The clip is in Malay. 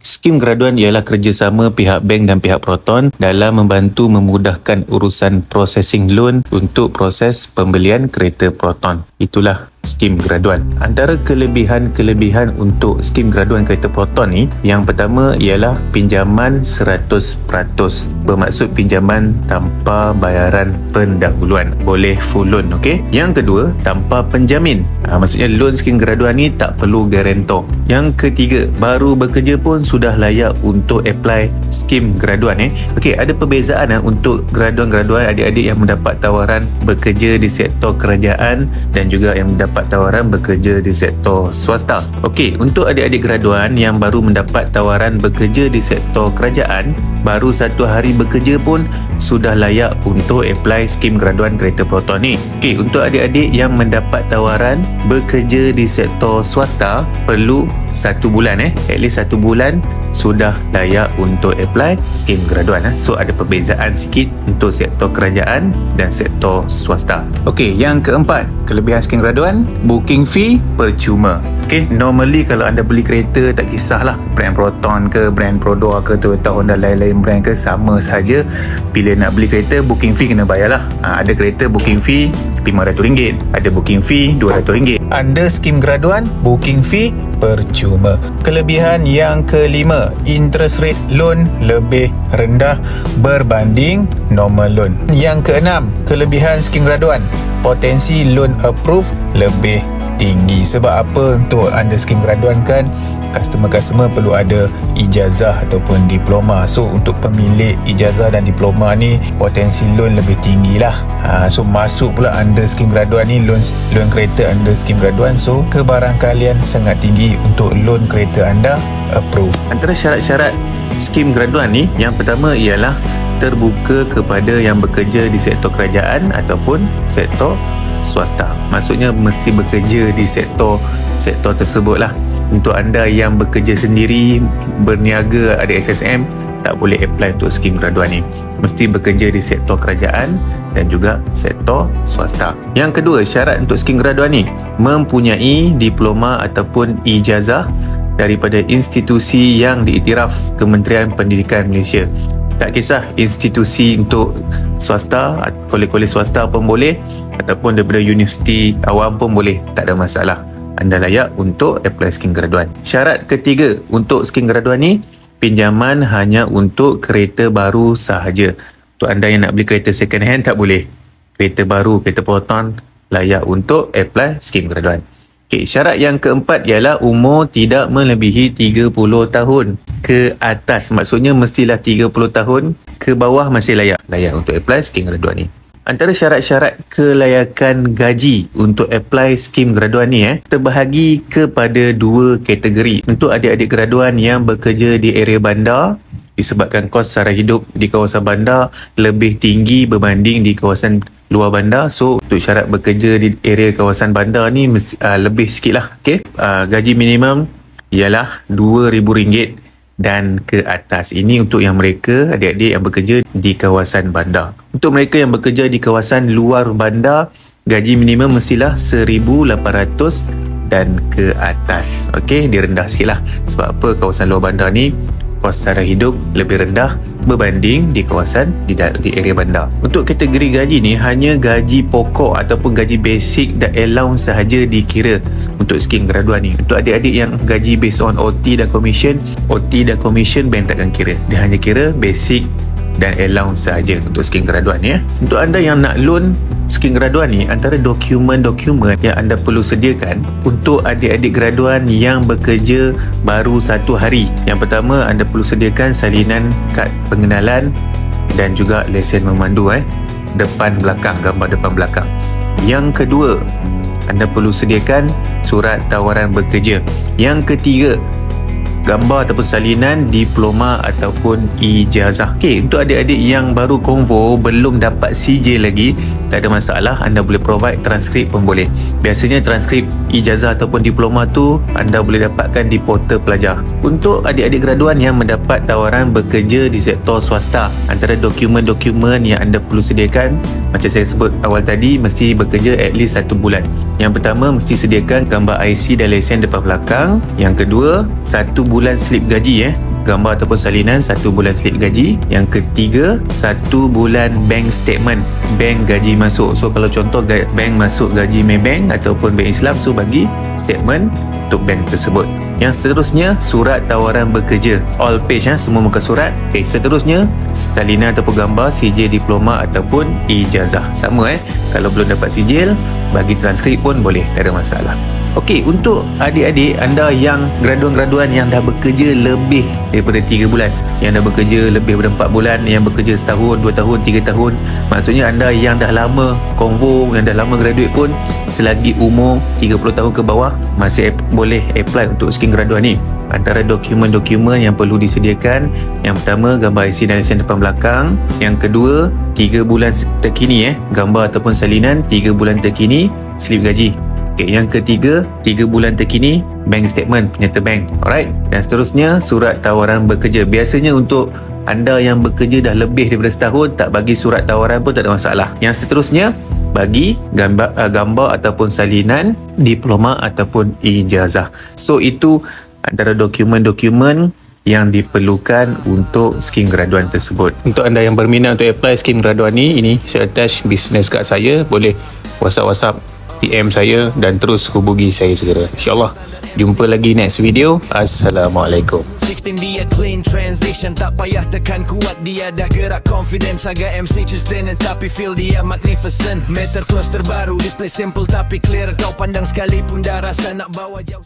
Skim graduan ialah kerjasama pihak bank dan pihak Proton dalam membantu memudahkan urusan processing loan untuk proses pembelian kereta Proton. Itulah skim graduan. Antara kelebihan untuk skim graduan kereta Proton ni, yang pertama ialah pinjaman 100%. Bermaksud pinjaman tanpa bayaran pendahuluan. Boleh full loan, okey? Yang kedua, tanpa penjamin. Maksudnya loan skim graduan ni tak perlu garantor. Yang ketiga, baru bekerja pun sudah layak untuk apply skim graduan. Okey, ada perbezaan untuk graduan-graduan adik-adik yang mendapat tawaran bekerja di sektor kerajaan dan juga yang mendapat tawaran bekerja di sektor swasta. Okey, untuk adik-adik graduan yang baru mendapat tawaran bekerja di sektor kerajaan, baru 1 hari bekerja pun sudah layak untuk apply skim graduan kereta Proton ni. Okey, untuk adik-adik yang mendapat tawaran bekerja di sektor swasta, perlu 1 bulan at least 1 bulan sudah layak untuk apply skim graduan. So ada perbezaan sikit untuk sektor kerajaan dan sektor swasta. Okey, yang keempat, kelebihan skim graduan, booking fee percuma. Okey, normally kalau anda beli kereta, tak kisahlah brand Proton ke, brand Prodor ke, Toyota, Honda, lain-lain brand ke, sama saja. Bila nak beli kereta, booking fee kena bayarlah. Ada kereta booking fee RM500, ada booking fee RM200. Anda skim graduan, booking fee percuma. Kelebihan yang kelima, interest rate loan lebih rendah berbanding normal loan. Yang keenam, kelebihan skim graduan, potensi loan approve lebih tinggi. Sebab apa? Untuk anda skim graduan kan, customer perlu ada ijazah ataupun diploma. So untuk pemilik ijazah dan diploma ni, potensi loan lebih tinggi lah. So masuk pula anda skim graduan ni, loan kereta anda skim graduan, so kebarangkalian sangat tinggi untuk loan kereta anda approve. Antara syarat-syarat skim graduan ni, yang pertama ialah terbuka kepada yang bekerja di sektor kerajaan ataupun sektor swasta. Maksudnya mesti bekerja di sektor tersebut lah. Untuk anda yang bekerja sendiri, berniaga, ada SSM, tak boleh apply untuk skim graduan ni. Mesti bekerja di sektor kerajaan dan juga sektor swasta. Yang kedua, syarat untuk skim graduan ni, mempunyai diploma ataupun ijazah daripada institusi yang diiktiraf Kementerian Pendidikan Malaysia. Tak kisah institusi untuk swasta, kolej-kolej swasta pun boleh, ataupun daripada universiti awam pun boleh, tak ada masalah. Anda layak untuk apply skim graduan. Syarat ketiga untuk skim graduan ni, pinjaman hanya untuk kereta baru sahaja. Untuk anda yang nak beli kereta second hand, tak boleh. Kereta baru, kereta Proton, layak untuk apply skim graduan. Okay, syarat yang keempat ialah umur tidak melebihi 30 tahun ke atas. Maksudnya mestilah 30 tahun ke bawah masih layak untuk apply skim graduan ni. Antara syarat-syarat kelayakan gaji untuk apply skim graduan ni terbahagi kepada 2 kategori. Untuk adik-adik graduan yang bekerja di area bandar, disebabkan kos sara hidup di kawasan bandar lebih tinggi berbanding di kawasan luar bandar. So untuk syarat bekerja di area kawasan bandar ni lebih sikit lah. Okay? Gaji minimum ialah RM2,000 dan ke atas. Ini untuk yang mereka, adik-adik yang bekerja di kawasan bandar. Untuk mereka yang bekerja di kawasan luar bandar, gaji minimum mestilah RM1,800 dan ke atas. Okey, dia rendah sikit lah. Sebab apa? Kawasan luar bandar ni kos sara hidup lebih rendah berbanding di kawasan di area bandar. Untuk kategori gaji ni, hanya gaji pokok ataupun gaji basic dan allowance sahaja dikira untuk skim graduan ni. Untuk adik-adik yang gaji based on OT dan commission bank takkan kira. Dia hanya kira basic dan allowance sahaja untuk skim graduan ni. Untuk anda yang nak loan skim graduan ni, antara dokumen-dokumen yang anda perlu sediakan untuk adik-adik graduan yang bekerja baru 1 hari. Yang pertama, anda perlu sediakan salinan kad pengenalan dan juga lesen memandu depan belakang, gambar depan belakang. Yang kedua, anda perlu sediakan surat tawaran bekerja. Yang ketiga, gambar ataupun salinan diploma ataupun ijazah. Okey, untuk adik-adik yang baru konvo, belum dapat CJ lagi, tak ada masalah, anda boleh provide transkrip pun boleh. Biasanya transkrip ijazah ataupun diploma tu anda boleh dapatkan di portal pelajar. Untuk adik-adik graduan yang mendapat tawaran bekerja di sektor swasta, antara dokumen-dokumen yang anda perlu sediakan, macam saya sebut awal tadi, mesti bekerja at least 1 bulan. Yang pertama, mesti sediakan gambar IC dan lesen depan belakang. Yang kedua, 1 bulan slip gaji gambar ataupun salinan 1 bulan slip gaji. Yang ketiga, 1 bulan bank statement, bank gaji masuk. So kalau contoh bank masuk gaji Maybank ataupun bank Islam, so bagi statement untuk bank tersebut. Yang seterusnya, surat tawaran bekerja, all page, semua muka surat. Okay, seterusnya salinan ataupun gambar sijil diploma ataupun ijazah. Sama kalau belum dapat sijil, bagi transkrip pun boleh, tak ada masalah. Okey, untuk adik-adik anda yang graduan-graduan yang dah bekerja lebih daripada 3 bulan, yang dah bekerja lebih daripada 4 bulan, yang bekerja setahun, 2 tahun, 3 tahun, maksudnya anda yang dah lama konvo, yang dah lama graduate pun, selagi umur 30 tahun ke bawah, masih boleh apply untuk skim graduan ni. Antara dokumen-dokumen yang perlu disediakan, yang pertama, gambar IC dan lesen depan belakang. Yang kedua, 3 bulan terkini gambar ataupun salinan 3 bulan terkini slip gaji. Okay, yang ketiga, 3 bulan terkini bank statement, penyerta bank. Alright. Dan seterusnya, surat tawaran bekerja. Biasanya untuk anda yang bekerja dah lebih daripada setahun, tak bagi surat tawaran pun tak ada masalah. Yang seterusnya, bagi gambar ataupun salinan diploma ataupun ijazah. So itu antara dokumen-dokumen yang diperlukan untuk skim graduan tersebut. Untuk anda yang berminat untuk apply skim graduan ni, ini saya attach business card saya, boleh WhatsApp PM saya dan terus hubungi saya segera. InsyaAllah jumpa lagi next video. Assalamualaikum. Dia clean transition, tak payah tekan kuat, dia dah gerak confidence. Agak MC sustain tapi feel dia magnificent. Meter close terbaru, display simple tapi clear. Kau pandang sekalipun dah rasa nak bawa jauh.